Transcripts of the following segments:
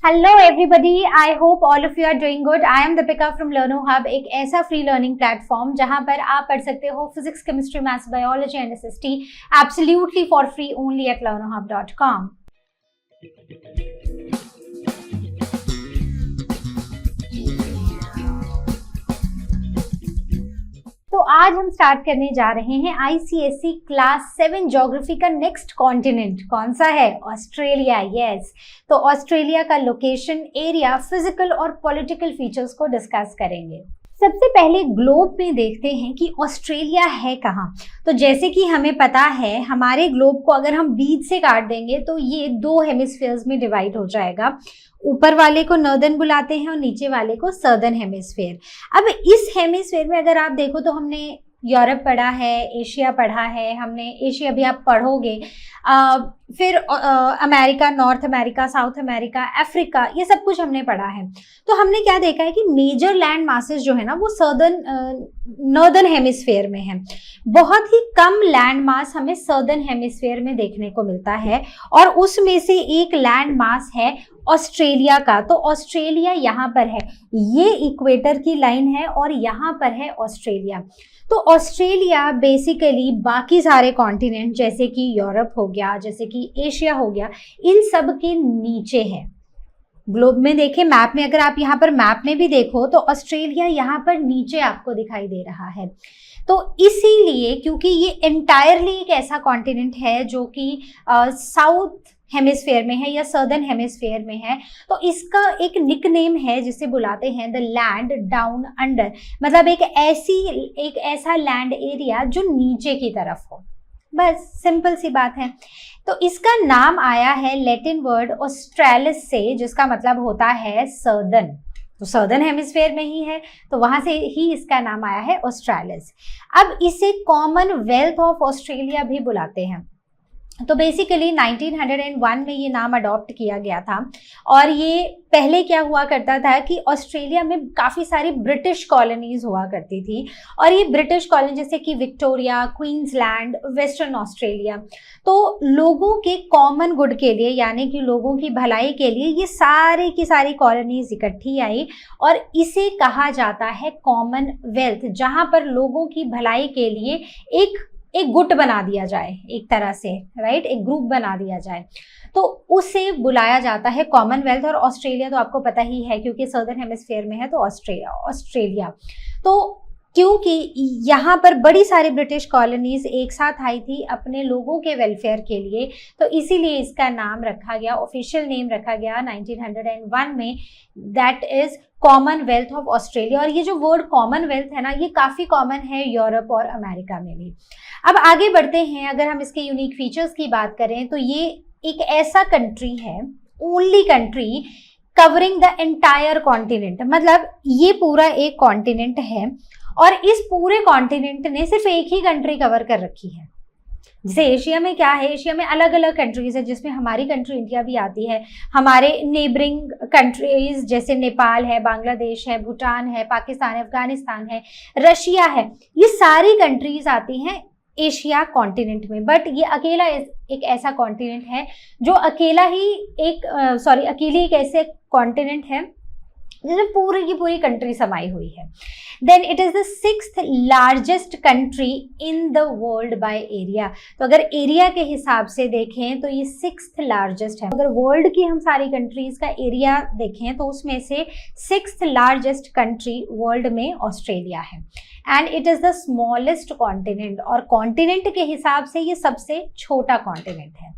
Hello everybody, I hope all of you are doing good. I am Deepika from learno hub, एक ऐसा free learning platform जहां पर आप पढ़ सकते हो physics, chemistry, maths, biology and SST absolutely for free only at learnohub.com। तो आज हम स्टार्ट करने जा रहे हैं आईसीएसई क्लास 7 ज्योग्राफी का नेक्स्ट कॉन्टिनेंट। कौन सा है? ऑस्ट्रेलिया। यस, तो ऑस्ट्रेलिया का लोकेशन, एरिया, फिजिकल और पॉलिटिकल फीचर्स को डिस्कस करेंगे। सबसे पहले ग्लोब में देखते हैं कि ऑस्ट्रेलिया है कहाँ। तो जैसे कि हमें पता है, हमारे ग्लोब को अगर हम बीच से काट देंगे तो ये 2 हेमिस्फीयर्स में डिवाइड हो जाएगा। ऊपर वाले को नॉर्दर्न बुलाते हैं और नीचे वाले को सदर्न हेमिस्फीयर। अब इस हेमिस्फीयर में अगर आप देखो तो हमने यूरोप पढ़ा है, एशिया पढ़ा है, हमने एशिया भी आप पढ़ोगे, फिर America, north America, south America, Africa, ये सब कुछ हमने पढ़ा है। तो हमने क्या देखा है कि मेजर लैंड मासेस जो है ना वो नॉर्दर्न हेमिस्फीयर में है। बहुत ही कम लैंड मास हमें सदर्न हेमिस्फीयर में देखने को मिलता है और उसमें से एक लैंड मास है ऑस्ट्रेलिया का। तो ऑस्ट्रेलिया यहाँ पर है, ये इक्वेटर की लाइन है और यहाँ पर है ऑस्ट्रेलिया। तो ऑस्ट्रेलिया बेसिकली बाकी सारे कॉन्टिनेंट जैसे कि यूरोप हो गया, जैसे कि एशिया हो गया, इन सब के नीचे है। ग्लोब में देखें, मैप में, अगर आप यहाँ पर मैप में भी देखो तो ऑस्ट्रेलिया यहाँ पर नीचे आपको दिखाई दे रहा है। तो इसीलिए, क्योंकि ये एंटायरली एक ऐसा कॉन्टिनेंट है जो कि साउथ हेमिस्फीयर में है या सदर्न हेमिस्फीयर में है, तो इसका एक निकनेम है जिसे बुलाते हैं द लैंड डाउन अंडर। मतलब एक ऐसा लैंड एरिया जो नीचे की तरफ हो। बस सिंपल सी बात है। तो इसका नाम आया है लैटिन वर्ड ऑस्ट्रेलिस से, जिसका मतलब होता है सदर्न। तो सदर्न हेमिस्फीयर में ही है, तो वहां से ही इसका नाम आया है ऑस्ट्रेलिस। अब इसे कॉमनवेल्थ ऑफ ऑस्ट्रेलिया भी बुलाते हैं। तो बेसिकली 1901 में ये नाम अडॉप्ट किया गया था। और ये पहले क्या हुआ करता था कि ऑस्ट्रेलिया में काफ़ी सारी ब्रिटिश कॉलोनीज हुआ करती थी, और ये ब्रिटिश कॉलोनी जैसे कि विक्टोरिया, क्वींसलैंड, वेस्टर्न ऑस्ट्रेलिया, तो लोगों के कॉमन गुड के लिए, यानी कि लोगों की भलाई के लिए ये सारे की सारी कॉलोनीज इकट्ठी आई और इसे कहा जाता है कॉमनवेल्थ, जहाँ पर लोगों की भलाई के लिए एक गुट बना दिया जाए, एक तरह से, राइट, एक ग्रुप बना दिया जाए, तो उसे बुलाया जाता है कॉमनवेल्थ। और ऑस्ट्रेलिया तो आपको पता ही है, क्योंकि सदर्न हेमिस्फीयर में है, तो ऑस्ट्रेलिया तो क्योंकि यहाँ पर बड़ी सारी ब्रिटिश कॉलोनीज एक साथ आई थी अपने लोगों के वेलफेयर के लिए, तो इसीलिए इसका नाम रखा गया, ऑफिशियल नेम रखा गया 1901 में, that is Commonwealth of Australia. और ये जो वर्ड कॉमनवेल्थ है ना, ये काफ़ी कॉमन है यूरोप और अमेरिका में भी। अब आगे बढ़ते हैं, अगर हम इसके यूनिक फीचर्स की बात करें तो ये एक ऐसा कंट्री है, only country covering the entire continent. मतलब ये पूरा एक कॉन्टिनेंट है और इस पूरे कॉन्टिनेंट ने सिर्फ एक ही कंट्री कवर कर रखी है। जैसे एशिया में क्या है, एशिया में अलग अलग कंट्रीज है, जिसमें हमारी कंट्री इंडिया भी आती है। हमारे नेबरिंग कंट्रीज जैसे नेपाल है, बांग्लादेश है, भूटान है, पाकिस्तान है, अफगानिस्तान है, रशिया है, ये सारी कंट्रीज आती हैं एशिया कॉन्टिनेंट में। बट ये अकेला एक ऐसा कॉन्टिनेंट है जो अकेली एक ऐसे कॉन्टिनेंट है जिसमें पूरी की पूरी कंट्री समाई हुई है। Then it is the 6th largest country in the world by area. तो अगर एरिया के हिसाब से देखें तो ये 6th लार्जेस्ट है। अगर वर्ल्ड की हम सारी कंट्रीज का एरिया देखें तो उसमें से 6th लार्जेस्ट कंट्री वर्ल्ड में ऑस्ट्रेलिया है। And it is the smallest continent, और कॉन्टिनेंट के हिसाब से ये सबसे छोटा कॉन्टिनेंट है।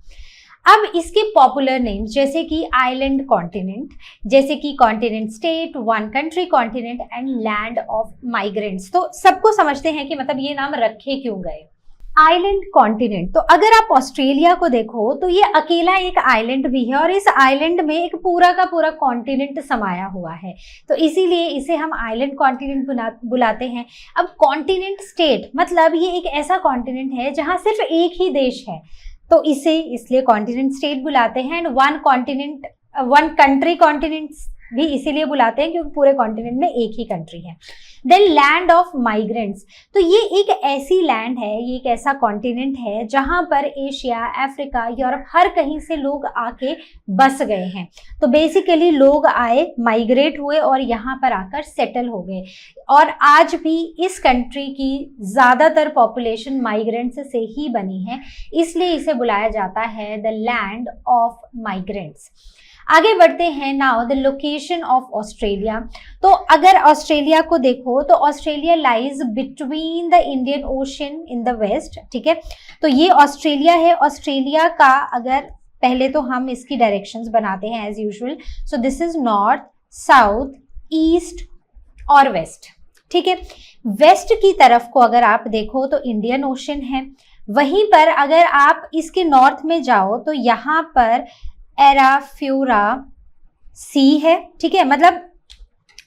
अब इसके पॉपुलर नेम्स जैसे कि आइलैंड कॉन्टिनेंट, जैसे कि continent state, one country continent and land of migrants. तो सबको समझते हैं कि मतलब ये नाम रखे क्यों गए। आइलैंड कॉन्टिनेंट, तो अगर आप ऑस्ट्रेलिया को देखो तो ये अकेला एक आइलैंड भी है और इस आइलैंड में एक पूरा का पूरा कॉन्टिनेंट समाया हुआ है, तो इसीलिए इसे हम आइलैंड कॉन्टिनेंट बुलाते हैं। अब कॉन्टिनेंट स्टेट मतलब ये एक ऐसा कॉन्टिनेंट है जहाँ सिर्फ एक ही देश है, तो इसे इसलिए कॉन्टिनेंट स्टेट बुलाते हैं। एंड वन कंट्री कॉन्टिनेंट भी इसीलिए बुलाते हैं क्योंकि पूरे कॉन्टिनेंट में एक ही कंट्री है। देन लैंड ऑफ माइग्रेंट्स, तो ये एक ऐसी लैंड है, ये एक ऐसा कॉन्टिनेंट है जहां पर एशिया, अफ्रीका, यूरोप हर कहीं से लोग आके बस गए हैं। तो बेसिकली लोग आए, माइग्रेट हुए और यहाँ पर आकर सेटल हो गए, और आज भी इस कंट्री की ज़्यादातर पॉपुलेशन माइग्रेंट्स से ही बनी है, इसलिए इसे बुलाया जाता है द लैंड ऑफ माइग्रेंट्स। आगे बढ़ते हैं। Now the location of Australia, तो अगर ऑस्ट्रेलिया को देखो तो Australia lies between the Indian Ocean in the west, ठीक है। तो ये ऑस्ट्रेलिया है। ऑस्ट्रेलिया का अगर पहले तो हम इसकी डायरेक्शंस बनाते हैं as usual, so this is north, south, east और वेस्ट, ठीक है। वेस्ट की तरफ को अगर आप देखो तो इंडियन ओशन है, वहीं पर अगर आप इसके नॉर्थ में जाओ तो यहाँ पर एराफ्यूरा सी है, ठीक है। मतलब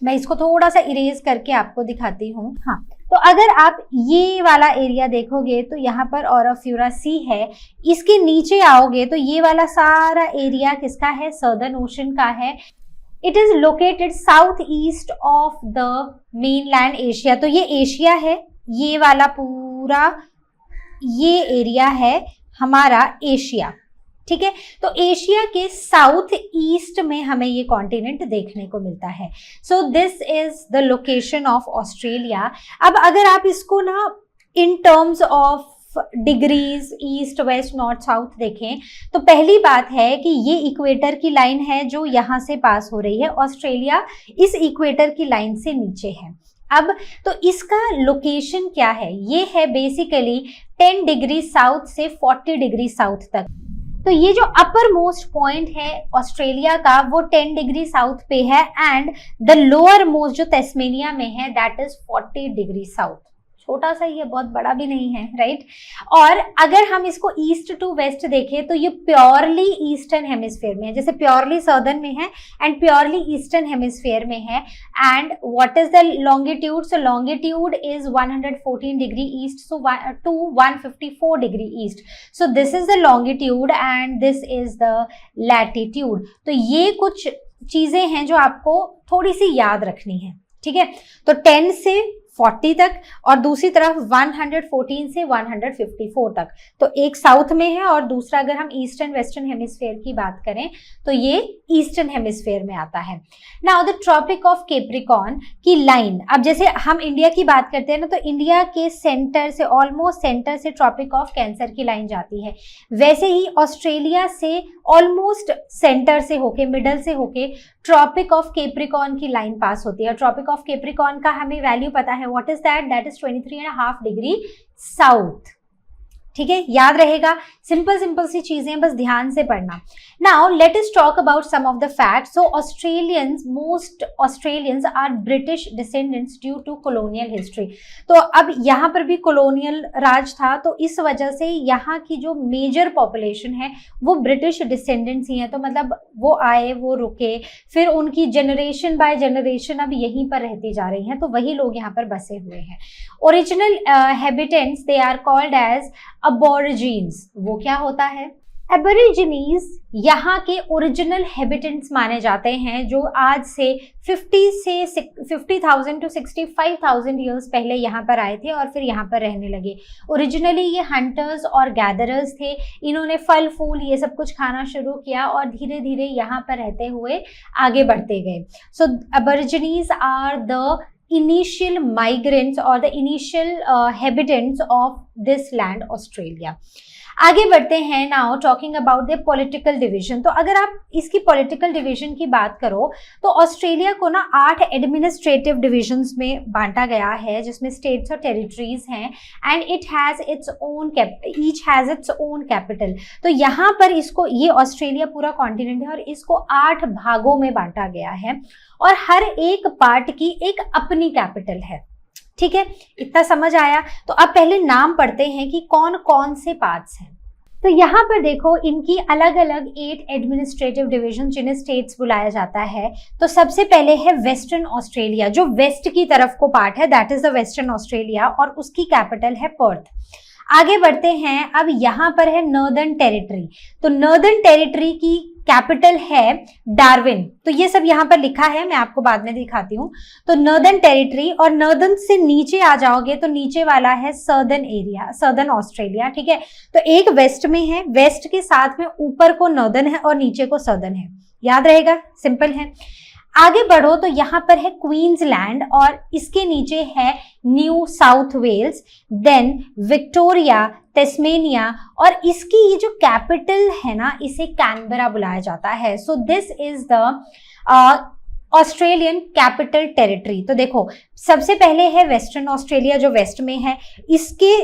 मैं इसको थोड़ा सा इरेज करके आपको दिखाती हूँ। हाँ, तो अगर आप ये वाला एरिया देखोगे तो यहाँ पर एराफ्यूरा सी है। इसके नीचे आओगे तो ये वाला सारा एरिया किसका है? सदर्न ओशन का है। It is located south east of the mainland Asia, तो ये एशिया है, ये वाला पूरा ये एरिया है हमारा एशिया, ठीक है। तो एशिया के साउथ ईस्ट में हमें ये कॉन्टिनेंट देखने को मिलता है। So this is the location of Australia. अब अगर आप इसको ना in terms of degrees, east, west, north, south देखें तो पहली बात है कि ये इक्वेटर की लाइन है जो यहाँ से पास हो रही है। ऑस्ट्रेलिया इस इक्वेटर की लाइन से नीचे है। अब तो इसका लोकेशन क्या है? ये है बेसिकली 10 डिग्री साउथ से 40 डिग्री साउथ तक। तो ये जो अपर मोस्ट पॉइंट है ऑस्ट्रेलिया का वो 10 डिग्री साउथ पे है, एंड द लोअर मोस्ट जो तस्मेनिया में है दैट इज 40 डिग्री साउथ। छोटा सा ही है, बहुत बड़ा भी नहीं है, राइट। और अगर हम इसको ईस्ट टू वेस्ट देखें तो ये प्योरली ईस्टर्न हेमिस्फीयर में है, जैसे प्योरली सदर्न में है एंड प्योरली ईस्टर्न हेमिस्फीयर में है। And what is the longitude? So longitude is 114 degree east to 154 degree east. So this is the longitude and this is the latitude. तो ये कुछ चीजें हैं जो आपको थोड़ी सी याद रखनी है, ठीक है। तो 10 से 40 तक और दूसरी तरफ 114 से 154 तक, तो एक साउथ में है और दूसरा अगर हम ईस्टर्न वेस्टर्न हेमिस्फीयर की बात करें तो ये ईस्टर्न हेमिस्फीयर में आता है। Now the Tropic of Capricorn की लाइन, अब जैसे हम इंडिया की बात करते हैं ना, तो इंडिया के सेंटर से, ऑलमोस्ट सेंटर से ट्रॉपिक ऑफ कैंसर की लाइन जाती है, वैसे ही ऑस्ट्रेलिया से ऑलमोस्ट सेंटर से होके, मिडल से होके ट्रॉपिक ऑफ कैप्रिकॉर्न की लाइन पास होती है। ट्रॉपिक ऑफ कैप्रिकॉर्न का हमें वैल्यू पता है, what is that? That is 23.5 degree south, ठीक है, याद रहेगा। सिंपल सिंपल सी चीजें, बस ध्यान से पढ़ना। Now let us talk about some of the facts. So Australians, most Australians are British descendants due to colonial history. तो अब यहाँ पर भी कॉलोनियल राज था, तो इस वजह से यहाँ की जो मेजर पॉपुलेशन है वो ब्रिटिश डिसेंडेंट्स ही है। तो मतलब वो आए, वो रुके, फिर उनकी जनरेशन बाय जनरेशन अब यहीं पर रहती जा रही हैं, तो वही लोग यहाँ पर बसे हुए हैं। Original habitants they are called as aborigines. वो क्या होता है? एबोरिजिनीज यहाँ के ओरिजिनल हैबिटेंट्स माने जाते हैं, जो आज से 50,000 टू 65,000 ईयर्स पहले यहाँ पर आए थे और फिर यहाँ पर रहने लगे। ओरिजिनली ये हंटर्स और गैदरर्स थे। इन्होंने फल फूल ये सब कुछ खाना शुरू किया और धीरे धीरे यहाँ पर रहते हुए आगे बढ़ते गए। So aborigines are the initial migrants or the initial habitants of this land Australia. आगे बढ़ते हैं। Now talking about the political division. तो अगर आप इसकी पॉलिटिकल डिवीजन की बात करो तो ऑस्ट्रेलिया को ना 8 एडमिनिस्ट्रेटिव डिविजन्स में बांटा गया है, जिसमें स्टेट्स और टेरिटरीज हैं, and it has its own each has its own capital. तो यहाँ पर इसको, ये ऑस्ट्रेलिया पूरा कॉन्टिनेंट है और इसको 8 भागों में बांटा गया है और हर एक पार्ट की एक अपनी कैपिटल है, ठीक है। इतना समझ आया? तो अब पहले नाम पढ़ते हैं कि कौन कौन से पार्ट्स हैं। तो यहाँ पर देखो इनकी अलग अलग 8 एडमिनिस्ट्रेटिव डिवीजन जिन्हें स्टेट्स बुलाया जाता है। तो सबसे पहले है वेस्टर्न ऑस्ट्रेलिया, जो वेस्ट की तरफ को पार्ट है, that is the western Australia, और उसकी कैपिटल है पर्थ। आगे बढ़ते हैं। अब यहाँ पर है नॉर्दर्न टेरिटरी। तो नॉर्दर्न टेरिटरी की कैपिटल है डार्विन। तो ये सब यहाँ पर लिखा है, मैं आपको बाद में दिखाती हूँ। तो नॉर्दर्न टेरिटरी, और नॉर्दर्न से नीचे आ जाओगे तो नीचे वाला है सर्दर्न एरिया, सर्दर्न ऑस्ट्रेलिया, ठीक है। तो एक वेस्ट में है, वेस्ट के साथ में ऊपर को नॉर्दर्न है और नीचे को सर्दर्न है, याद रहेगा, सिंपल है। आगे बढ़ो तो यहाँ पर है क्वींसलैंड और इसके नीचे है New South Wales, then Victoria, Tasmania, और इसकी ये जो कैपिटल है ना, इसे कैनबरा बुलाया जाता है। So this is the Australian Capital territory. तो देखो, सबसे पहले है वेस्टर्न ऑस्ट्रेलिया जो वेस्ट में है, इसके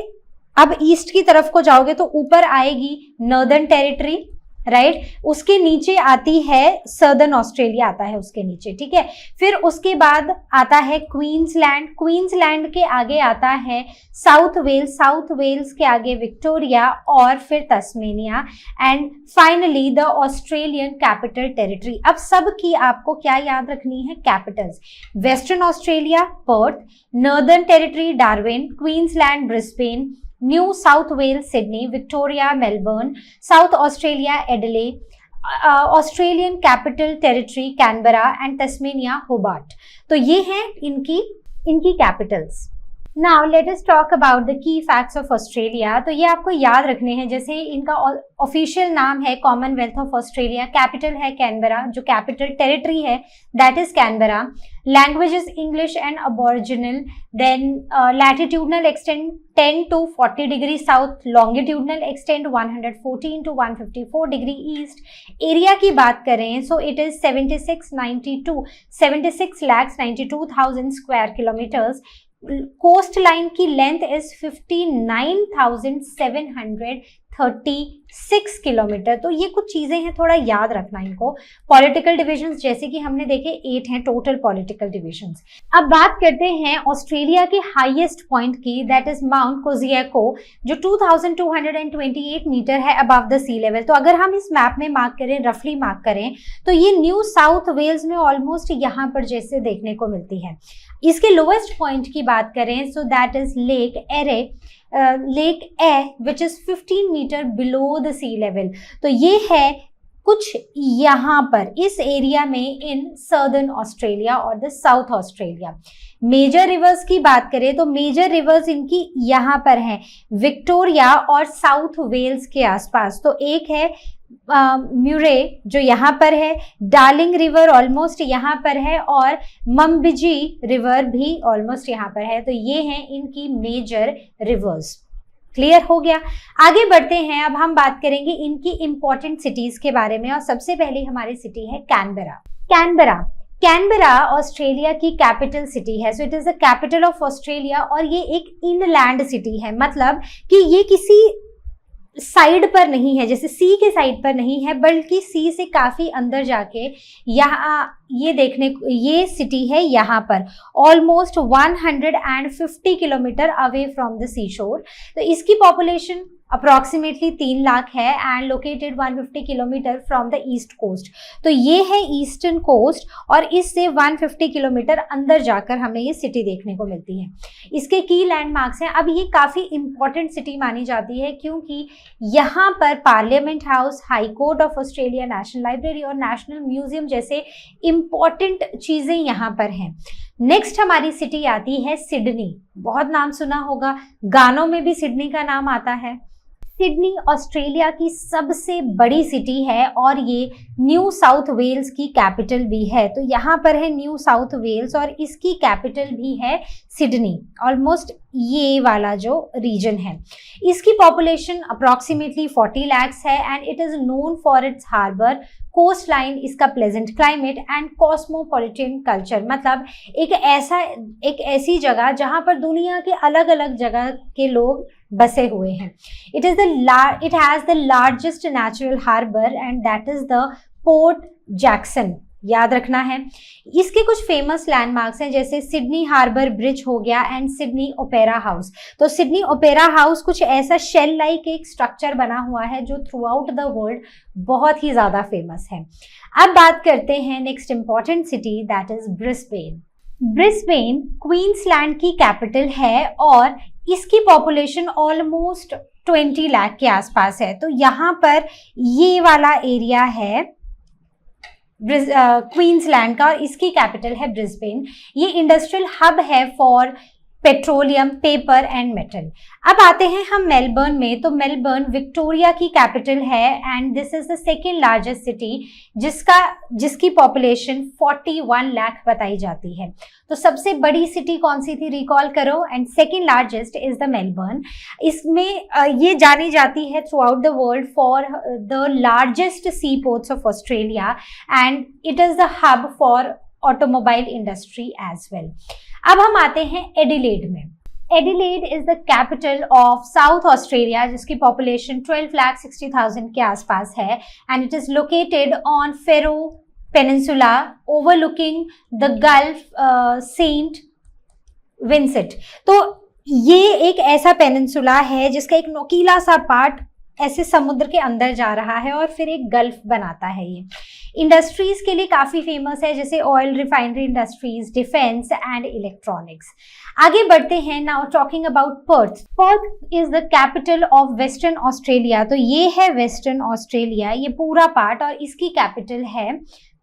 अब ईस्ट की तरफ को जाओगे तो ऊपर आएगी नॉर्दर्न टेरिटरी, राइट। उसके नीचे आती है सर्दर्न ऑस्ट्रेलिया, आता है उसके नीचे, ठीक है। फिर उसके बाद आता है क्वींसलैंड, क्वींसलैंड के आगे आता है साउथ वेल्स, साउथ वेल्स के आगे विक्टोरिया और फिर Tasmania, and finally the Australian Capital Territory. अब सब की आपको क्या याद रखनी है, capitals. Western Australia Perth, Northern Territory Darwin, Queensland Brisbane, New South Wales Sydney, Victoria Melbourne, South Australia Adelaide, Australian Capital Territory Canberra and Tasmania Hobart. तो ये हैं इनकी capitals. Now let us talk about the key facts of Australia. तो ये आपको याद रखने हैं, जैसे इनका ऑफिशियल नाम है कॉमनवेल्थ ऑफ ऑस्ट्रेलिया, कैपिटल है कैनबरा, जो कैपिटल टेरिटरी है that is Canberra, languages English and Aboriginal, then latitudinal extend 10 to 40 degree south, longitudinal extend 114 to 154 degree east. Area की बात करें so it is 76,92,000 square kilometres. Coast line की length is 59,736 kilometre. तो ये कुछ चीजें हैं, थोड़ा याद रखना इनको। पॉलिटिकल डिविजन्स जैसे कि हमने देखे 8 हैं टोटल पॉलिटिकल डिविजन्स। अब बात करते हैं ऑस्ट्रेलिया के हाईएस्ट पॉइंट की, दैट इज माउंट कोजियाको, जो 2228 मीटर है अबव द सी लेवल। तो अगर हम इस मैप में मार्क करें, रफली मार्क करें, तो ये न्यू साउथ वेल्स में ऑलमोस्ट यहाँ पर जैसे देखने को मिलती है। इसके लोएस्ट पॉइंट की बात करें so that is Lake Eyre, Lake Eyre which is 15 metre below the sea level. तो ये है कुछ यहाँ पर इस एरिया में इन सर्दर्न ऑस्ट्रेलिया और the South Australia. Major rivers की बात करें तो मेजर रिवर्स इनकी यहाँ पर हैं, विक्टोरिया और साउथ वेल्स के आसपास। तो एक है म्यूरे जो यहाँ पर है, डार्लिंग रिवर ऑलमोस्ट यहाँ पर है, और मम्बिजी रिवर भी ऑलमोस्ट यहाँ पर है। तो ये हैं इनकी मेजर रिवर्स। क्लियर हो गया। आगे बढ़ते हैं, अब हम बात करेंगे इनकी इंपॉर्टेंट सिटीज के बारे में, और सबसे पहले हमारी सिटी है कैनबरा। कैनबरा ऑस्ट्रेलिया की कैपिटल सिटी है। So it is the capital of Australia, और ये एक इनलैंड सिटी है, मतलब कि ये किसी साइड पर नहीं है, जैसे सी के साइड पर नहीं है, बल्कि सी से काफी अंदर जाके यहाँ ये सिटी है यहाँ पर, almost 150 kilometre away from the sea shore. तो इसकी पॉपुलेशन अप्रॉक्सीमेटली 3 लाख है and located 150 kilometre from the east coast. तो ये है ईस्टर्न कोस्ट, और इससे 150 किलोमीटर अंदर जाकर हमें ये सिटी देखने को मिलती है। इसके की लैंडमार्क्स हैं। अब ये काफ़ी इंपॉर्टेंट सिटी मानी जाती है क्योंकि यहाँ पर parliament house, high court of Australia, national library और नेशनल म्यूजियम जैसे इंपॉर्टेंट चीज़ें यहाँ पर हैं। नेक्स्ट हमारी सिटी आती है सिडनी। बहुत नाम सुना होगा, गानों में भी सिडनी का नाम आता है। सिडनी ऑस्ट्रेलिया की सबसे बड़ी सिटी है और ये न्यू साउथ वेल्स की कैपिटल भी है। तो यहाँ पर है न्यू साउथ वेल्स और इसकी कैपिटल भी है सिडनी, ऑलमोस्ट ये वाला जो रीजन है। इसकी पॉपुलेशन अप्रॉक्सीमेटली 40 lakhs है and it is known for its harbour, coast line, इसका pleasant climate and cosmopolitan culture. मतलब एक ऐसी जगह जहाँ पर दुनिया के अलग अलग जगह के लोग बसे हुए हैं। It has the largest natural harbour and that is the Port Jackson, याद रखना है। इसके कुछ फेमस लैंडमार्क्स हैं जैसे सिडनी हार्बर ब्रिज हो गया एंड सिडनी ओपेरा हाउस। तो सिडनी ओपेरा हाउस कुछ ऐसा शेल लाइक एक स्ट्रक्चर बना हुआ है जो थ्रू आउट द वर्ल्ड बहुत ही ज्यादा फेमस है। अब बात करते हैं next important city, that is Brisbane. Brisbane Queensland की कैपिटल है और इसकी पॉपुलेशन ऑलमोस्ट 20 लाख के आसपास है। तो यहाँ पर ये वाला एरिया है क्वींसलैंड का, और इसकी कैपिटल है ब्रिस्बेन। ये इंडस्ट्रियल हब है for petroleum, paper and metal. अब आते हैं हम मेलबर्न में। तो मेलबर्न विक्टोरिया की कैपिटल है and this is the second largest city जिसकी पॉपुलेशन 41 लाख बताई जाती है। तो सबसे बड़ी सिटी कौन सी थी, रिकॉल करो, and second largest is the Melbourne. इसमें ये जानी जाती है throughout the world for the largest sea ports of Australia and it is the hub for automobile industry as well. अब हम आते हैं एडिलेड में। Adelaide is the capital of South Australia जिसकी पॉपुलेशन 12,60,000 के आसपास है and it is located on Fleurieu peninsula overlooking the Gulf Saint Vincent. तो ये एक ऐसा पेनिनसुला है जिसका एक नोकीला सा पार्ट ऐसे समुद्र के अंदर जा रहा है और फिर एक गल्फ बनाता है। ये इंडस्ट्रीज के लिए काफी फेमस है, जैसे oil refinery industries, defence and electronics. आगे बढ़ते हैं, now talking about Perth. Perth is the capital of western Australia. तो ये है वेस्टर्न ऑस्ट्रेलिया, ये पूरा पार्ट, और इसकी कैपिटल है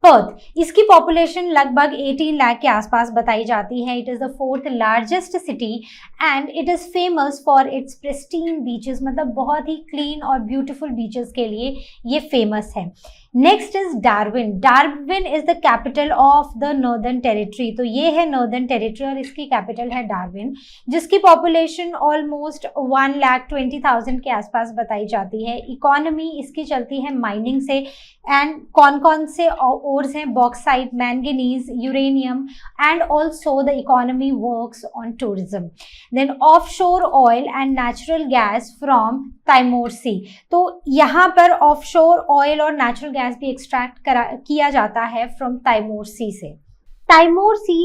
पर्थ। इसकी पॉपुलेशन लगभग 18 लाख के आसपास बताई जाती है। It is the fourth largest city and it is famous for its pristine beaches, मतलब बहुत ही क्लीन और ब्यूटीफुल बीचेस के लिए ये फेमस है। Next is Darwin. Darwin is the capital of the northern territory. तो ये है नॉर्दर्न टेरिटरी और इसकी कैपिटल है डार्विन, जिसकी पॉपुलेशन ऑलमोस्ट 1,20,000 के आसपास बताई जाती है। इकोनॉमी इसकी चलती है माइनिंग से एंड कौन कौन से ओर्स हैं, bauxite, manganese, uranium and also the economy works on tourism. Then offshore oil and natural gas from Timor Sea. तो यहाँ पर ऑफशोर ऑयल और नेचुरल गैस भी एक्सट्रैक्ट किया जाता है फ्रॉम ताइमोर सी से। ताइमोर सी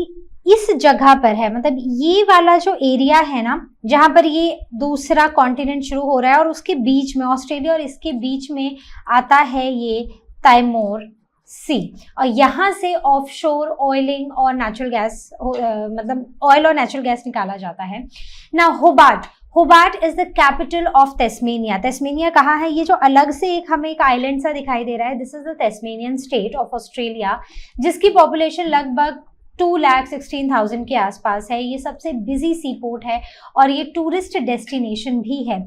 इस जगह पर है, मतलब ये वाला जो एरिया है ना जहां पर ये दूसरा कॉन्टिनेंट शुरू हो रहा है और उसके बीच में ऑस्ट्रेलिया और इसके बीच में आता है ये ताइमोर सी, और यहाँ से ऑफशोर ऑयलिंग और नेचुरल गैस मतलब ऑयल और नेचुरल गैस निकाला जाता है। ना Hobart. Hobart is the capital of Tasmania. Tasmania कहाँ है, ये जो अलग से हमें एक आइलैंड सा दिखाई दे रहा है, this is the Tasmanian state of Australia जिसकी पॉपुलेशन लगभग 2,16,000 के आसपास है। ये सबसे बिजी सी पोर्ट है और ये टूरिस्ट डेस्टिनेशन भी है।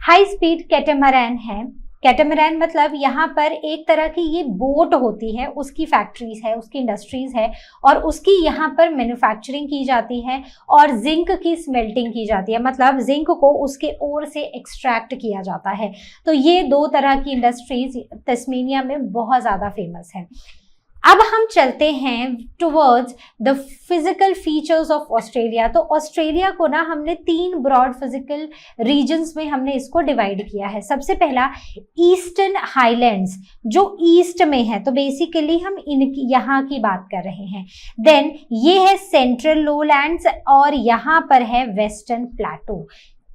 हाई स्पीड कैटामरैन है। कैटामरैन मतलब यहाँ पर एक तरह की ये बोट होती है, उसकी फैक्ट्रीज है, उसकी इंडस्ट्रीज है और उसकी यहाँ पर मैन्युफैक्चरिंग की जाती है और जिंक की स्मेल्टिंग की जाती है, मतलब जिंक को उसके ओर से एक्सट्रैक्ट किया जाता है। तो ये दो तरह की इंडस्ट्रीज तस्मेनिया में बहुत ज़्यादा फेमस है। अब हम चलते हैं towards the physical features of Australia. तो ऑस्ट्रेलिया को ना हमने 3 ब्रॉड फिजिकल रीजन्स में हमने इसको डिवाइड किया है। सबसे पहला ईस्टर्न हाईलैंड्स जो ईस्ट में है, तो बेसिकली हम इनकी यहाँ की बात कर रहे हैं। देन ये है सेंट्रल लोलैंड्स और यहाँ पर है वेस्टर्न प्लेटो।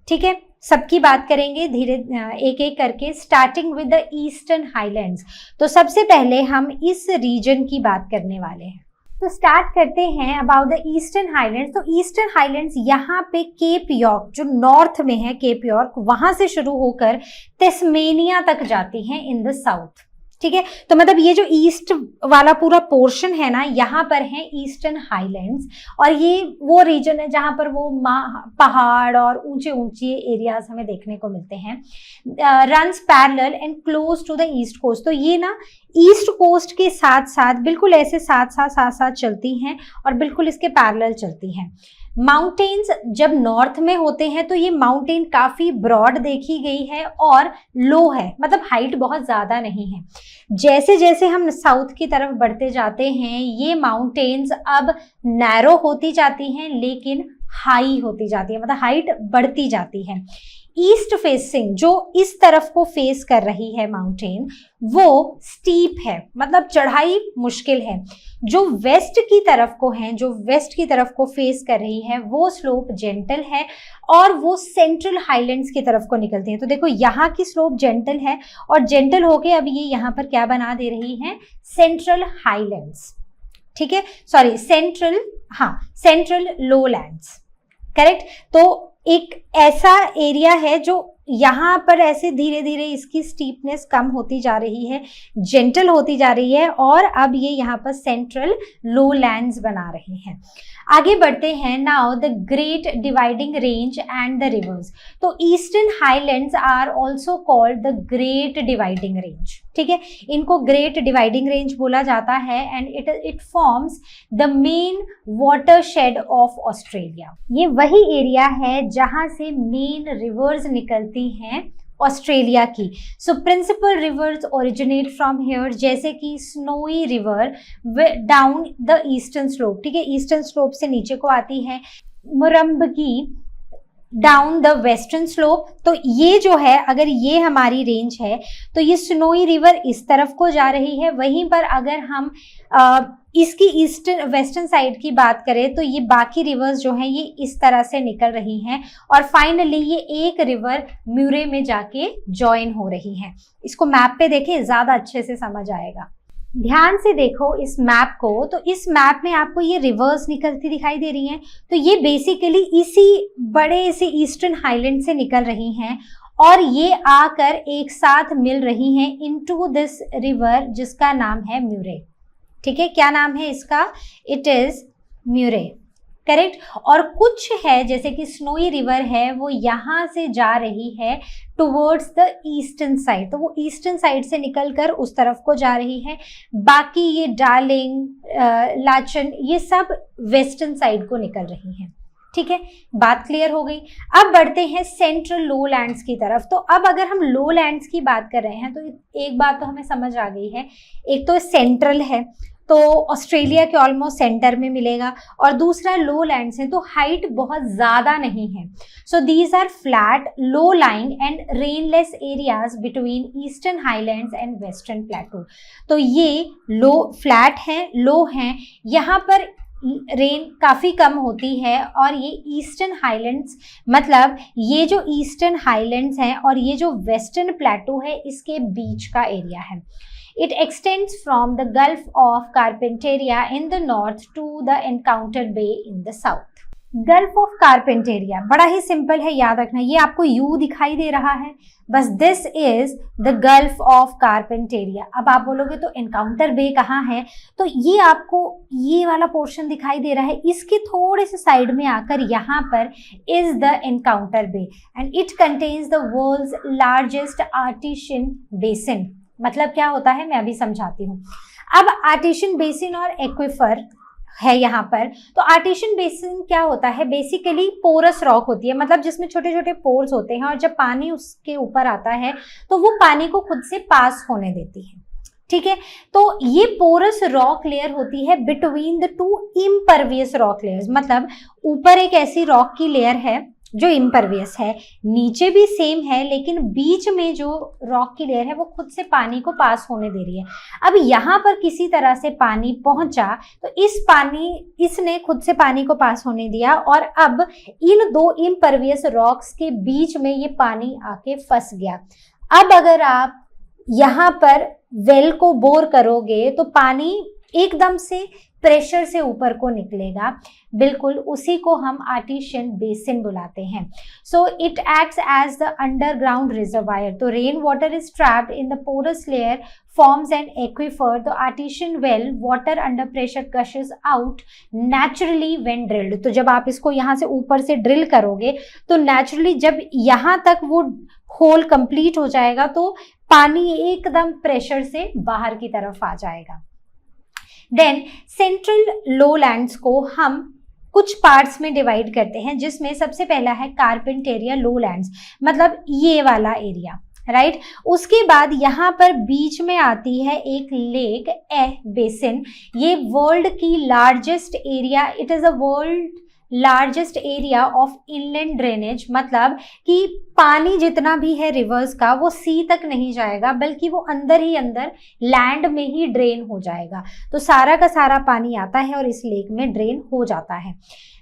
ठीक है, सबकी बात करेंगे धीरे एक एक करके, starting with the eastern highlands. तो सबसे पहले हम इस रीजन की बात करने वाले हैं। तो स्टार्ट करते हैं अबाउट द ईस्टर्न हाईलैंड्स। तो ईस्टर्न हाईलैंड्स यहाँ पे केप यॉर्क जो नॉर्थ में है, केप यॉर्क वहां से शुरू होकर तस्मेनिया तक जाती हैं इन द साउथ। ठीक है, तो मतलब ये जो ईस्ट वाला पूरा पोर्शन है ना, यहाँ पर है ईस्टर्न हाईलैंड्स और ये वो रीजन है जहाँ पर वो पहाड़ और ऊंचे ऊंचे एरियाज हमें देखने को मिलते हैं। Runs parallel and close to the east coast. तो ये ना ईस्ट कोस्ट के साथ साथ बिल्कुल ऐसे साथ साथ चलती हैं और बिल्कुल इसके पैरेलल चलती हैं। माउंटेन्स जब नॉर्थ में होते हैं तो ये माउंटेन काफी ब्रॉड देखी गई है और लो है, मतलब हाइट बहुत ज्यादा नहीं है। जैसे जैसे हम साउथ की तरफ बढ़ते जाते हैं ये माउंटेन्स अब नैरो होती जाती हैं लेकिन हाई होती जाती है, मतलब हाइट बढ़ती जाती है। ईस्ट फेसिंग जो इस तरफ को फेस कर रही है माउंटेन वो स्टीप है, मतलब चढ़ाई मुश्किल है। जो वेस्ट की तरफ को है, जो वेस्ट की तरफ को फेस कर रही है वो स्लोप जेंटल है और वो सेंट्रल हाईलैंड्स की तरफ को निकलती है। तो देखो यहाँ की स्लोप जेंटल है और जेंटल होके अब ये यहाँ पर क्या बना दे रही है, सेंट्रल हाईलैंड्स। ठीक है, सॉरी सेंट्रल लोलैंड्स, करेक्ट। तो एक ऐसा एरिया है जो यहाँ पर ऐसे धीरे धीरे इसकी स्टीपनेस कम होती जा रही है, जेंटल होती जा रही है, और अब ये यहाँ पर सेंट्रल लोलैंड्स बना रहे हैं। आगे बढ़ते हैं। Now the Great Dividing Range and the rivers. तो eastern highlands are also called the Great Dividing Range, ठीक है, इनको ग्रेट डिवाइडिंग रेंज बोला जाता है। And it forms the main watershed of Australia. ये वही एरिया है जहां से मेन रिवर्स निकलती हैं ऑस्ट्रेलिया की। So principal rivers originate from here, जैसे कि Snowy River down the eastern slope, ठीक है, ईस्टर्न स्लोप से नीचे को आती है। Murrumbidgee down the western slope. तो ये जो है, अगर ये हमारी रेंज है तो ये स्नोई रिवर इस तरफ को जा रही है। वहीं पर अगर हम इसकी ईस्टर्न वेस्टर्न साइड की बात करें तो ये बाकी रिवर्स जो हैं ये इस तरह से निकल रही हैं, और फाइनली ये एक रिवर म्यूरे में जाके ज्वाइन हो रही हैं। इसको मैप पे देखें, ज्यादा अच्छे से समझ आएगा। ध्यान से देखो इस मैप को, तो इस मैप में आपको ये रिवर्स निकलती दिखाई दे रही हैं। तो ये बेसिकली इसी बड़े से ईस्टर्न हाईलैंड से निकल रही हैं, और ये आकर एक साथ मिल रही हैं इनटू दिस रिवर जिसका नाम है म्यूरे, ठीक है। क्या नाम है इसका? It is म्यूरे, correct. और कुछ है जैसे कि स्नोई रिवर है, वो यहाँ से जा रही है टुवर्ड्स द ईस्टर्न साइड, तो वो ईस्टर्न साइड से निकलकर उस तरफ को जा रही है। बाकी ये डार्लिंग, लाचन, ये सब वेस्टर्न साइड को निकल रही हैं, ठीक है। बात क्लियर हो गई। अब बढ़ते हैं सेंट्रल लोलैंड्स की तरफ। तो अब अगर हम लोलैंड्स की बात कर रहे हैं तो एक बात तो हमें समझ आ गई है, एक तो सेंट्रल है तो ऑस्ट्रेलिया के ऑलमोस्ट सेंटर में मिलेगा, और दूसरा लोलैंड्स है तो हाइट बहुत ज़्यादा नहीं है। So these are flat, low lying and rainless areas between eastern highlands and western plateau. तो ये लो फ्लैट हैं, लो हैं, यहाँ पर रेन काफ़ी कम होती है, और ये ईस्टर्न हाईलैंड्स, मतलब ये जो ईस्टर्न हाईलैंड्स हैं और ये जो वेस्टर्न प्लेटू है, इसके बीच का एरिया है। It extends from the Gulf of Carpentaria in the north to the Encounter Bay in the south. Gulf of Carpentaria बड़ा ही सिंपल है, याद रखना। ये आपको यू दिखाई दे रहा है, बस this is the Gulf of Carpentaria. अब आप बोलोगे तो एनकाउंटर बे कहाँ है? तो ये आपको ये वाला पोर्शन दिखाई दे रहा है, इसके थोड़े से साइड में आकर यहाँ पर is the Encounter Bay, and it contains the world's largest artesian basin. मतलब क्या होता है मैं अभी समझाती हूँ। अब आर्टिशियन बेसिन और एक्विफर है यहाँ पर। तो आर्टिशियन बेसिन क्या होता है? बेसिकली पोरस रॉक होती है, मतलब जिसमें छोटे छोटे पोर्स होते हैं, और जब पानी उसके ऊपर आता है तो वो पानी को खुद से पास होने देती है, ठीक है। तो ये पोरस रॉक लेयर होती है between the two impervious rock layers. मतलब ऊपर एक ऐसी रॉक की लेयर है जो इम्परवियस है, नीचे भी सेम है, लेकिन बीच में जो रॉक की लेयर है वो खुद से पानी को पास होने दे रही है। अब यहाँ पर किसी तरह से पानी पहुंचा तो इसने खुद से पानी को पास होने दिया, और अब इन दो इम्परवियस रॉक्स के बीच में ये पानी आके फंस गया। अब अगर आप यहाँ पर वेल को बोर करोगे तो पानी एकदम से प्रेशर से ऊपर को निकलेगा, बिल्कुल उसी को हम आर्टिशियन बेसिन बुलाते हैं। So it acts as the underground reservoir. तो rain water is trapped in the porous layer, forms an aquifer. The artesian well, water under pressure gushes out naturally when drilled. तो जब आप इसको यहाँ से ऊपर से ड्रिल करोगे तो नेचुरली जब यहाँ तक वो होल कंप्लीट हो जाएगा तो पानी एकदम प्रेशर से बाहर की तरफ आ जाएगा। देन सेंट्रल लोलैंड्स को हम कुछ पार्ट्स में डिवाइड करते हैं, जिसमें सबसे पहला है कारपेंटेरिया लोलैंड्स, मतलब ये वाला एरिया, राइट। उसके बाद यहाँ पर बीच में आती है एक लेक ए बेसिन। ये वर्ल्ड की largest area, it is a world largest area of inland drainage. मतलब कि पानी जितना भी है रिवर्स का वो सी तक नहीं जाएगा, बल्कि वो अंदर ही अंदर लैंड में ही ड्रेन हो जाएगा। तो सारा का सारा पानी आता है और इस लेक में ड्रेन हो जाता है।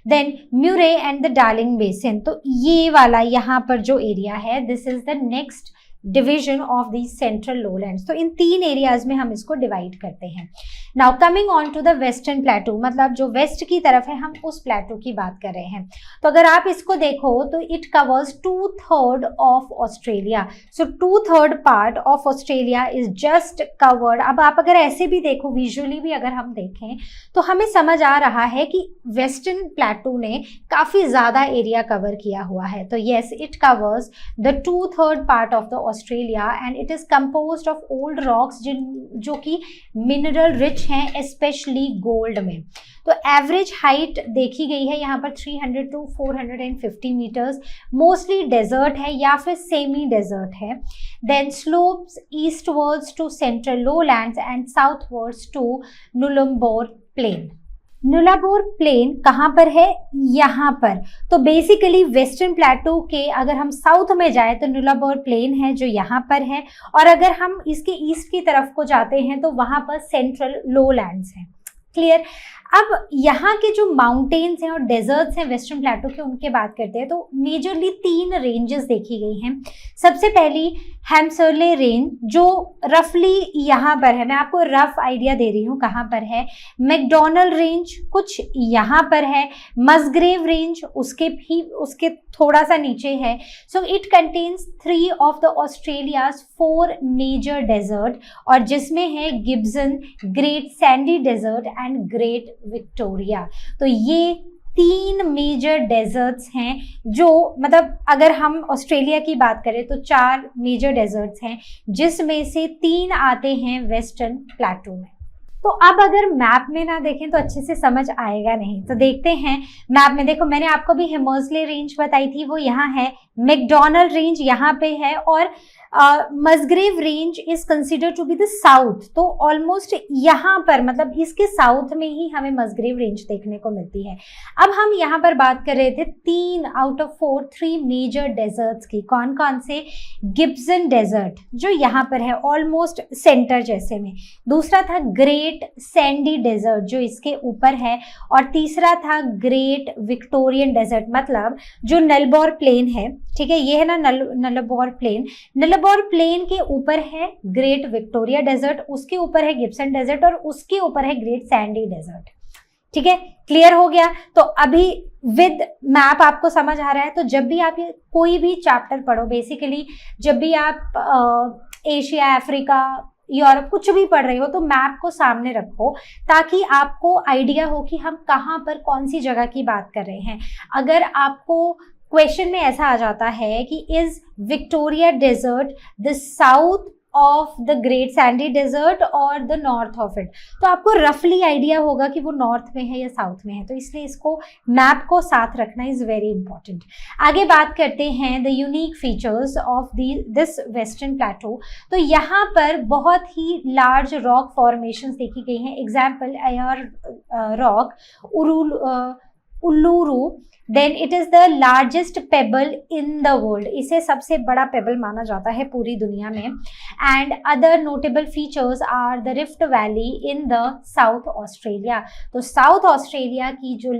Then Murray and the Darling basin, तो ये वाला यहाँ पर जो एरिया है, this is the next division of the central lowlands. तो इन 3 एरियाज में हम इसको डिवाइड करते हैं। Now coming on to the western plateau, मतलब जो वेस्ट की तरफ है हम उस प्लेटू की बात कर रहे हैं। तो अगर आप इसको देखो तो it covers 2/3 of Australia. So 2/3 part of Australia is just covered. अब आप अगर ऐसे भी देखो, विजुअली भी अगर हम देखें तो हमें समझ आ रहा है कि वेस्टर्न प्लेटू ने काफी ज्यादा एरिया कवर किया हुआ है। तो yes, it covers the 2/3 part of the Australia and it is composed of old rocks जो कि मिनरल रिच हैं, स्पेशली गोल्ड में। तो एवरेज हाइट देखी गई है यहाँ पर 300 to 450 मीटर्स। मोस्टली डेजर्ट है या फिर सेमी डेजर्ट है। Then slopes eastwards to central lowlands and southwards to Nullarbor plain. Nullarbor plain कहाँ पर है? यहाँ पर। तो बेसिकली वेस्टर्न प्लेटू के अगर हम साउथ में जाए तो नुलाबोर प्लेन है जो यहाँ पर है, और अगर हम इसके ईस्ट की तरफ को जाते हैं तो वहाँ पर सेंट्रल लोलैंड्स है। क्लियर? अब यहाँ के जो माउंटेन्स हैं और डेजर्ट्स हैं वेस्टर्न प्लेटू के, उनके बात करते हैं। तो मेजरली 3 रेंजेस देखी गई हैं। सबसे पहली हैम्सरले रेंज जो रफली यहाँ पर है, मैं आपको रफ आइडिया दे रही हूँ कहाँ पर है। मैकडॉनल्ड रेंज कुछ यहाँ पर है। मस्ग्रेव रेंज उसके थोड़ा सा नीचे है। So it contains 3 of the Australia's 4 major desert, और जिसमें है Gibson, Great Sandy Desert and Great Victoria. तो ये 3 मेजर डेजर्ट्स हैं जो, मतलब अगर हम ऑस्ट्रेलिया की बात करें तो 4 मेजर डेजर्ट्स हैं, जिसमें से 3 आते हैं वेस्टर्न प्लेटू में। तो अब अगर मैप में ना देखें तो अच्छे से समझ आएगा नहीं। तो देखते हैं मैप में। देखो, मैंने आपको भी हेमर्सले रेंज बताई थी, वो यहाँ है। मैकडॉनल्ड रेंज यहाँ पे है, और Musgrave range is consider to be the south. तो ऑलमोस्ट यहाँ पर, मतलब इसके साउथ में ही हमें मस्ग्रेव रेंज देखने को मिलती है। अब हम यहाँ पर बात कर रहे थे 3 आउट ऑफ 3 मेजर डेजर्ट्स की। कौन कौन से? गिब्सन डेजर्ट जो यहाँ पर है ऑलमोस्ट सेंटर जैसे में। दूसरा था ग्रेट सैंडी डेजर्ट जो इसके ऊपर है, और तीसरा था ग्रेट विक्टोरियन डेजर्ट, मतलब जो नलबोर प्लेन है। ठीक है, ये है ना नलबोर प्लेन। नलबोर प्लेन के ऊपर है ग्रेट विक्टोरिया डेजर्ट, उसके ऊपर है गिब्सन डेजर्ट, और उसके ऊपर है ग्रेट सैंडी डेजर्ट। ठीक है, क्लियर हो गया? तो अभी विद मैप आपको समझ आ रहा है। तो जब भी आप कोई भी चैप्टर पढ़ो, बेसिकली जब भी आप एशिया, अफ्रीका, यूरोप कुछ भी पढ़ रहे हो, तो मैप को सामने रखो ताकि आपको आइडिया हो कि हम कहाँ पर कौन सी जगह की बात कर रहे हैं। अगर आपको क्वेश्चन में ऐसा आ जाता है कि is Victoria Desert the south of the Great Sandy Desert और द नॉर्थ ऑफ इट, तो आपको रफली आइडिया होगा कि वो नॉर्थ में है या साउथ में है। तो इसलिए इसको मैप को साथ रखना इज वेरी इंपॉर्टेंट। आगे बात करते हैं the unique features of this western plateau. तो यहाँ पर बहुत ही लार्ज रॉक फॉर्मेशंस देखी गई हैं। Example Ayers Rock, Uluru. Then it is the largest pebble in the world, इसे सबसे बड़ा पेबल माना जाता है पूरी दुनिया में। And other notable features are the rift valley in the South Australia. तो साउथ ऑस्ट्रेलिया की जो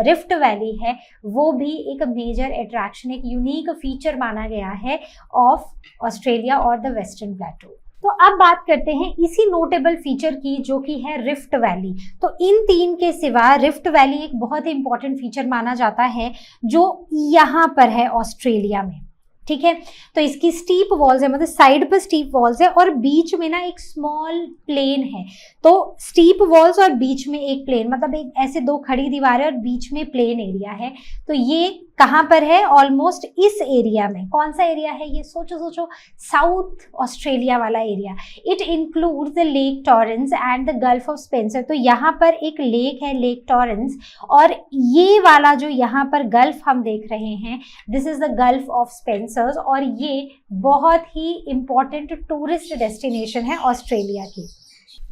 रिफ्ट वैली है वो भी एक मेजर अट्रैक्शन, एक यूनिक फीचर माना गया है ऑफ ऑस्ट्रेलिया और द वेस्टर्न प्लेटू। तो अब बात करते हैं इसी नोटेबल फीचर की जो कि है रिफ्ट वैली। तो इन 3 के सिवा रिफ्ट वैली एक बहुत ही इंपॉर्टेंट फीचर माना जाता है जो यहाँ पर है ऑस्ट्रेलिया में। ठीक है, तो इसकी स्टीप वॉल्स है, मतलब साइड पर स्टीप वॉल्स है और बीच में ना एक स्मॉल प्लेन है। तो स्टीप वॉल्स और बीच में एक प्लेन, मतलब एक ऐसे 2 खड़ी दीवारें और बीच में प्लेन एरिया है। तो ये कहाँ पर है? ऑलमोस्ट इस एरिया में। कौन सा एरिया है ये? सोचो, साउथ ऑस्ट्रेलिया वाला area. It includes the lake Torrens and the Gulf of Spencer. तो यहाँ पर एक लेक है, लेक टॉरेंस, और ये वाला जो यहाँ पर गल्फ हम देख रहे हैं, this is the Gulf of Spencer's, और ये बहुत ही इंपॉर्टेंट टूरिस्ट डेस्टिनेशन है ऑस्ट्रेलिया की।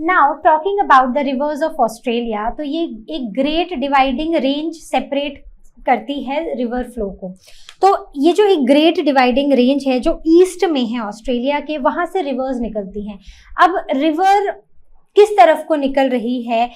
Now talking about the reverse of Australia, तो ये एक ग्रेट डिवाइडिंग रेंज सेपरेट करती है रिवर फ्लो को। तो ये जो एक ग्रेट डिवाइडिंग रेंज है जो ईस्ट में है ऑस्ट्रेलिया के, वहां से रिवर्स निकलती हैं। अब रिवर किस तरफ को निकल रही है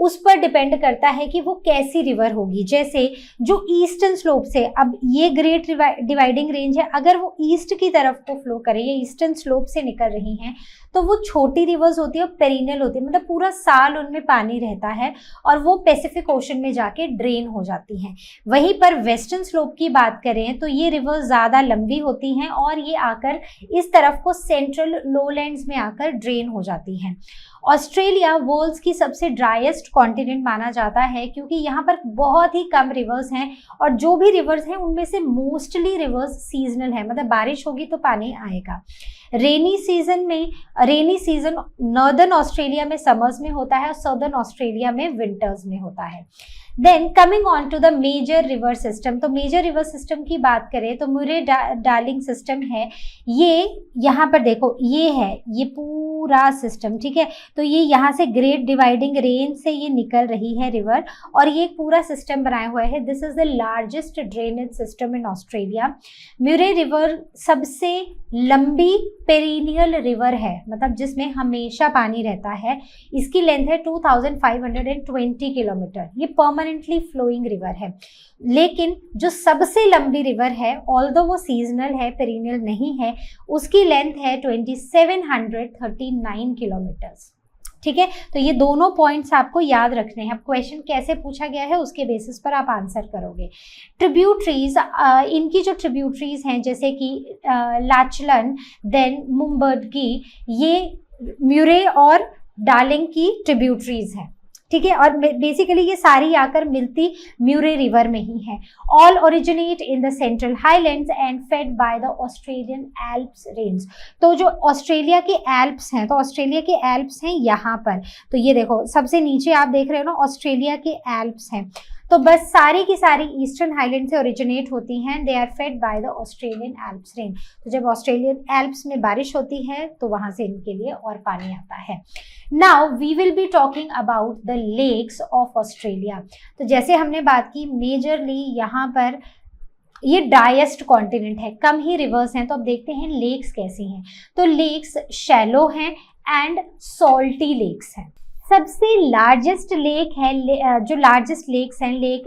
उस पर डिपेंड करता है कि वो कैसी रिवर होगी। जैसे जो ईस्टर्न स्लोप से, अब ये ग्रेट डिवाइडिंग रेंज है, अगर वो ईस्ट की तरफ को फ्लो करे या ईस्टर्न स्लोप से निकल रही हैं तो वो छोटी रिवर्स होती है और पेरिनियल होती है, मतलब पूरा साल उनमें पानी रहता है और वो पैसिफिक ओशन में जाके ड्रेन हो जाती हैं। वहीं पर वेस्टर्न स्लोप की बात करें तो ये रिवर्स ज़्यादा लंबी होती हैं और ये आकर इस तरफ को सेंट्रल लोलैंड्स में आकर ड्रेन हो जाती हैं। ऑस्ट्रेलिया वर्ल्ड की सबसे ड्राइएस्ट कॉन्टिनेंट माना जाता है क्योंकि यहाँ पर बहुत ही कम रिवर्स हैं और जो भी रिवर्स हैं उनमें से मोस्टली रिवर्स सीजनल है, मतलब बारिश होगी तो पानी आएगा। रेनी सीजन नॉर्दर्न ऑस्ट्रेलिया में समर्स में होता है और सदर्न ऑस्ट्रेलिया में विंटर्स में होता है। Then coming on to the major river system, तो मेजर रिवर सिस्टम की बात करें तो मुरे डार्लिंग सिस्टम है, ये यहाँ पर देखो ये है, ये पूरा सिस्टम, ठीक है। तो ये यहाँ से ग्रेट डिवाइडिंग रेंज से ये निकल रही है रिवर और ये पूरा सिस्टम बनाया हुआ है। This is the largest drainage system in Australia. म्यूरे river सबसे लंबी पेरिनियल रिवर है, मतलब जिसमें हमेशा पानी रहता है। इसकी लेंथ है 2520 किलोमीटर। ये परमानेंटली फ्लोइंग रिवर है। लेकिन जो सबसे लंबी रिवर है, ऑल्दो वो सीजनल है, पेरिनियल नहीं है, उसकी लेंथ है 2739 किलोमीटर्स, ठीक है। तो ये दोनों पॉइंट्स आपको याद रखने हैं। अब क्वेश्चन कैसे पूछा गया है उसके बेसिस पर आप आंसर करोगे। ट्रिब्यूटरीज, इनकी जो ट्रिब्यूटरीज हैं जैसे कि लाचलन, देन मुम्बर्गी, ये म्यूरे और डार्लिंग की ट्रिब्यूटरीज हैं, ठीक है। और बेसिकली ये सारी आकर मिलती म्यूरे रिवर में ही है। All originate in the central highlands and fade by the Australian Alps range. तो जो ऑस्ट्रेलिया के एल्प्स हैं, तो ऑस्ट्रेलिया के एल्प्स हैं यहाँ पर, तो ये देखो सबसे नीचे आप देख रहे हो ना, ऑस्ट्रेलिया के एल्प्स हैं। तो बस सारी की सारी ईस्टर्न हाईलैंड से ओरिजिनेट होती हैं। They are fed by the Australian Alps range. तो जब ऑस्ट्रेलियन एल्प्स में बारिश होती है तो वहां से इनके लिए और पानी आता है। Now we will be talking about the lakes of Australia. तो जैसे हमने बात की, मेजरली यहाँ पर ये ड्राइएस्ट कॉन्टिनेंट है, कम ही रिवर्स हैं। तो अब देखते हैं लेक्स कैसी हैं। तो लेक्स शैलो हैं एंड सॉल्टी लेक्स हैं। सबसे लार्जेस्ट लेक है, जो लार्जेस्ट लेक्स हैं, lake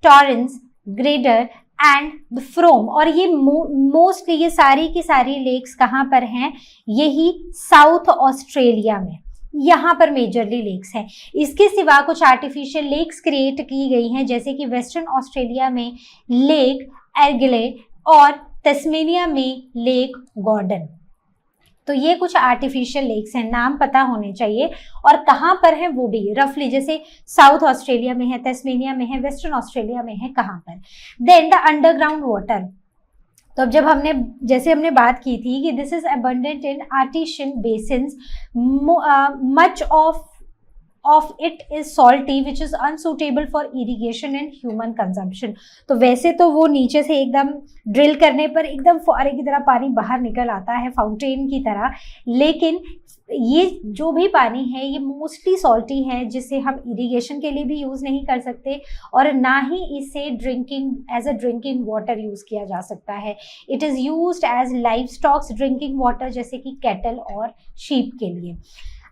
Torrens, greater and the from. और ये मोस्टली ये सारी की सारी लेक्स कहाँ पर हैं? यही साउथ ऑस्ट्रेलिया में, यहाँ पर मेजरली लेक्स हैं। इसके सिवा कुछ आर्टिफिशियल लेक्स क्रिएट की गई हैं, जैसे कि वेस्टर्न ऑस्ट्रेलिया में लेक एर्गिले और तस्मेनिया में लेक गॉर्डन। तो ये कुछ आर्टिफिशियल लेक्स हैं, नाम पता होने चाहिए और कहाँ पर है वो भी रफली, जैसे साउथ ऑस्ट्रेलिया में है, तस्मेनिया में है, वेस्टर्न ऑस्ट्रेलिया में है, कहाँ पर। Then the underground water. तो अब जब हमने बात की थी कि this is abundant in artesian basins, much of it is salty which is unsuitable for irrigation and human consumption। तो वैसे तो वो नीचे से एकदम ड्रिल करने पर एकदम फुहारे की तरह पानी बाहर निकल आता है, फाउंटेन की तरह, लेकिन ये जो भी पानी है ये मोस्टली सॉल्टी है, जिसे हम इरिगेशन के लिए भी यूज़ नहीं कर सकते और ना ही इसे as a drinking water use किया जा सकता है। It is used as livestocks drinking water, जैसे कि कैटल और शीप के लिए।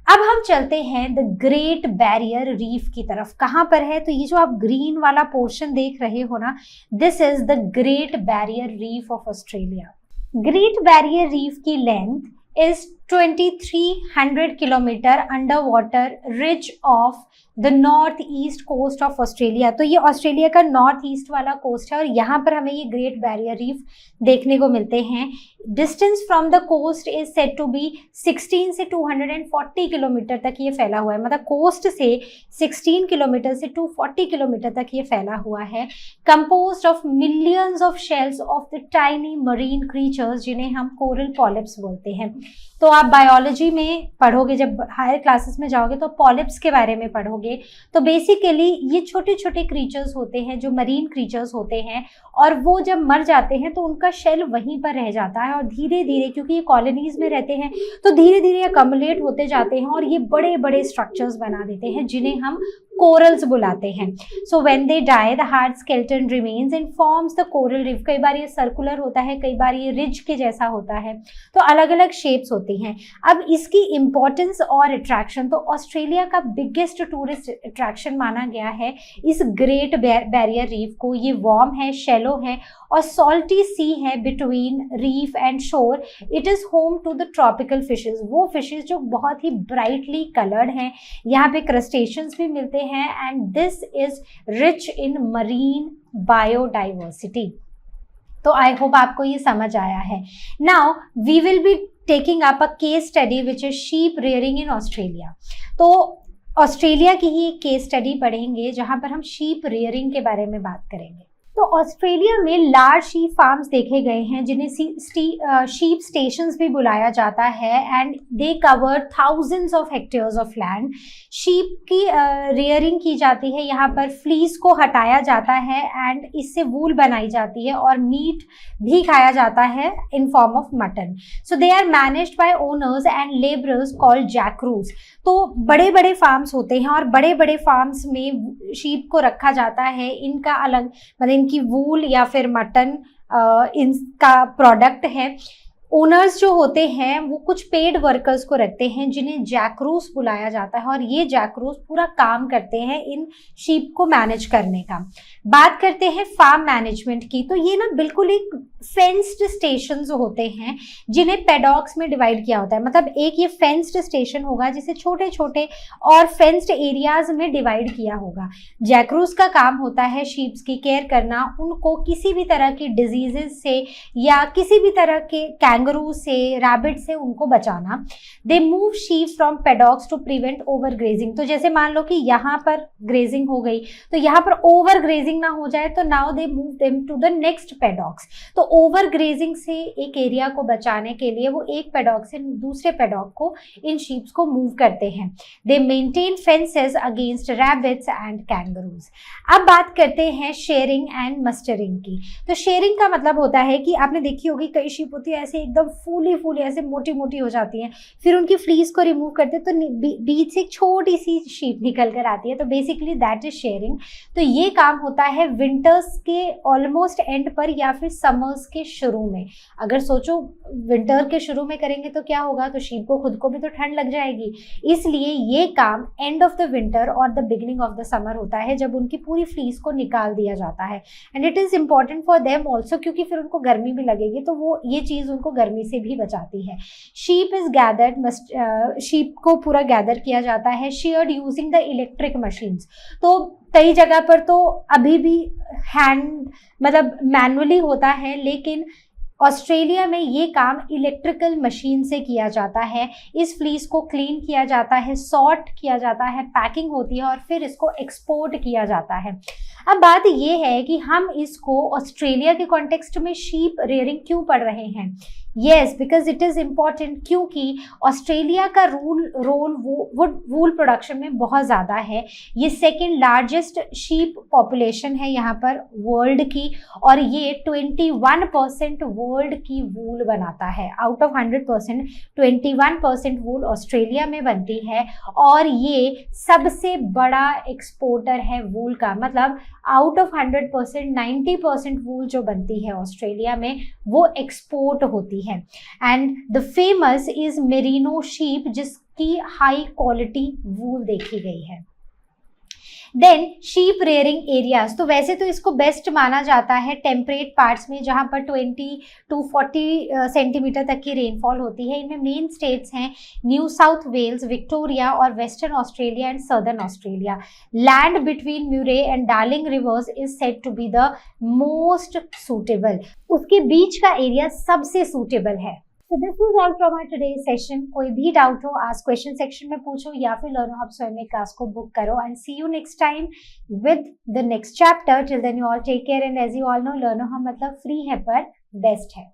अब हम चलते हैं द ग्रेट बैरियर रीफ की तरफ। कहाँ पर है? तो ये जो आप ग्रीन वाला पोर्शन देख रहे हो ना, this is the Great Barrier Reef of Australia. Great Barrier Reef की length is 2300 kilometre under water ridge of the north east coast of Australia. तो ये ऑस्ट्रेलिया का नॉर्थ ईस्ट वाला कोस्ट है और यहाँ पर हमें ये ग्रेट बैरियर रीफ देखने को मिलते हैं। Distance from the coast is said to be 16 से 240 किलोमीटर तक ये फैला हुआ है, मतलब कोस्ट से 16 किलोमीटर से 240 किलोमीटर तक ये फैला हुआ है। Composed of millions of shells of the tiny marine creatures, जिन्हें हम कोरल पॉलिप्स बोलते हैं। तो आप बायोलॉजी में पढ़ोगे, जब हायर क्लासेस में जाओगे तो पॉलिप्स के बारे में पढ़ोगे। तो बेसिकली ये छोटे छोटे क्रीचर्स होते हैं जो मरीन क्रीचर्स होते हैं, और वो जब मर जाते हैं तो उनका शेल वहीं पर रह जाता है और धीरे धीरे, क्योंकि ये कॉलोनीज में रहते हैं, तो धीरे धीरे अकमुलेट होते जाते हैं और ये बड़े बड़े स्ट्रक्चर्स बना देते हैं जिन्हें हम कोरल्स बुलाते हैं। So when they die the hard skeleton remains and forms the coral reef. कई बार ये सर्कुलर होता है, कई बार ये रिज के जैसा होता है, तो अलग अलग शेप्स होती होती हैं। अब इसकी इम्पोर्टेंस और अट्रैक्शन, तो ऑस्ट्रेलिया का बिगेस्ट टूरिस्ट अट्रैक्शन माना गया है इस ग्रेट बैरियर रीफ को। ये वार्म है, शैलो है और सॉल्टी सी है between reef and shore. It is home to the tropical fishes, वो फिशेज जो बहुत ही ब्राइटली कलर्ड हैं। यहाँ पे क्रस्टेशियंस भी मिलते हैं and this is rich in marine biodiversity. So I hope आपको ये समझ आया है। Now we will be taking up a case study which is sheep rearing in Australia. तो ऑस्ट्रेलिया की ही एक केस स्टडी पढ़ेंगे जहां पर हम शीप रेयरिंग के बारे में बात करेंगे। तो ऑस्ट्रेलिया में लार्ज शीप फार्म्स देखे गए हैं जिन्हें शीप स्टेशंस भी बुलाया जाता है and they cover thousands of hectares of land. Sheep की रेयरिंग की जाती है, यहाँ पर फ्लीस को हटाया जाता है एंड इससे वूल बनाई जाती है और मीट भी खाया जाता है in form of mutton. So they are managed by owners and labourers called jackaroos. तो बड़े बड़े फार्म्स होते हैं और बड़े बड़े फार्म्स में शीप को रखा जाता है। इनका अलग मतलब इनकी वूल या फिर मटन इनका प्रोडक्ट है। ओनर्स जो होते हैं वो कुछ पेड वर्कर्स को रखते हैं जिन्हें जैकरूस बुलाया जाता है और ये जैकरूस पूरा काम करते हैं इन शीप को मैनेज करने का। बात करते हैं फार्म मैनेजमेंट की, तो ये ना बिल्कुल एक फेंस्ड स्टेशंस होते हैं जिन्हें पेडॉक्स में डिवाइड किया होता है। मतलब एक ये फेंस्ड स्टेशन होगा जिसे छोटे छोटे और फेंस्ड एरियाज में डिवाइड किया होगा। जैकरूस का काम होता है शीप्स की केयर करना, उनको किसी भी तरह की डिजीजेस से या किसी भी तरह के कैंगरू से, रैबिट से उनको बचाना। They move sheep from paddocks to prevent over grazing. तो जैसे मान लो कि यहाँ पर ग्रेजिंग हो गई तो यहाँ पर ओवर ग्रेजिंग ना हो जाए तो now they move them to the next paddocks. तो ओवर ग्रेजिंग से एक एरिया को बचाने के लिए वो एक पेडॉक से दूसरे पेडॉक को इन शीप्स को मूव करते हैं। दे maintain fences against rabbits and kangaroos. अब बात करते हैं शेयरिंग एंड मस्टरिंग की। तो शेयरिंग का मतलब होता है कि आपने देखी होगी कई शीप होती है ऐसे एकदम फूली ऐसे मोटी मोटी हो जाती हैं, फिर उनकी फ्लीस को रिमूव करते तो बीच से एक छोटी सी शीप निकल कर आती है। तो बेसिकली दैट इज शेयरिंग। तो ये काम होता है विंटर्स के ऑलमोस्ट एंड पर या फिर समर्स के शुरू में। अगर सोचो विंटर के शुरू में करेंगे तो क्या होगा, तो शीप को खुद को भी तो ठंड लग जाएगी। इसलिए ये काम एंड ऑफ द विंटर और the beginning of the summer होता है जब उनकी पूरी फ्लीस को निकाल दिया जाता है। And it is important for them also क्योंकि फिर उनको गर्मी भी लगेगी तो वो ये चीज उनको गर्मी से भी बचाती है। शीप इज गैदर्ड, शीप को पूरा गैदर किया जाता है shared using the electric machines. तो कई जगह पर तो अभी भी हैंड मतलब मैनुअली होता है, लेकिन ऑस्ट्रेलिया में ये काम इलेक्ट्रिकल मशीन से किया जाता है। इस फ्लीस को क्लीन किया जाता है, सॉर्ट किया जाता है, पैकिंग होती है और फिर इसको एक्सपोर्ट किया जाता है। अब बात ये है कि हम इसको ऑस्ट्रेलिया के कॉन्टेक्स्ट में शीप रेयरिंग क्यों पढ़ रहे हैं। Yes, because it is important क्योंकि ऑस्ट्रेलिया का रोल वूल प्रोडक्शन में बहुत ज़्यादा है। ये सेकेंड लार्जेस्ट शीप पॉपुलेशन है यहाँ पर वर्ल्ड की और ये 21% वर्ल्ड की वूल बनाता है। आउट ऑफ 100% 21% वूल ऑस्ट्रेलिया में बनती है और ये सबसे बड़ा एक्सपोर्टर है वूल का। मतलब आउट ऑफ 100% 90% वूल जो बनती है ऑस्ट्रेलिया में वो एक्सपोर्ट होती है। And the famous is merino sheep जिसकी हाई क्वालिटी वूल देखी गई है। देन शीप रेयरिंग एरियाज, तो वैसे तो इसको बेस्ट माना जाता है टेम्परेट पार्ट्स में जहाँ पर 20 to 40 सेंटीमीटर तक की रेनफॉल होती है। इनमें मेन स्टेट्स हैं न्यू साउथ वेल्स, विक्टोरिया और Western Australia and Southern Australia. Land between Murray and Darling rivers is said to be the most suitable. उसके बीच का एरिया सबसे सूटेबल है। So this was all from our today's session. कोई भी doubt हो आज क्वेश्चन सेक्शन में पूछो या फिर लर्नो हब स्वयं में क्लास को बुक करो and see you next time with the next chapter. Till then you all take care and as you all know लर्नो hub मतलब फ्री है पर बेस्ट है।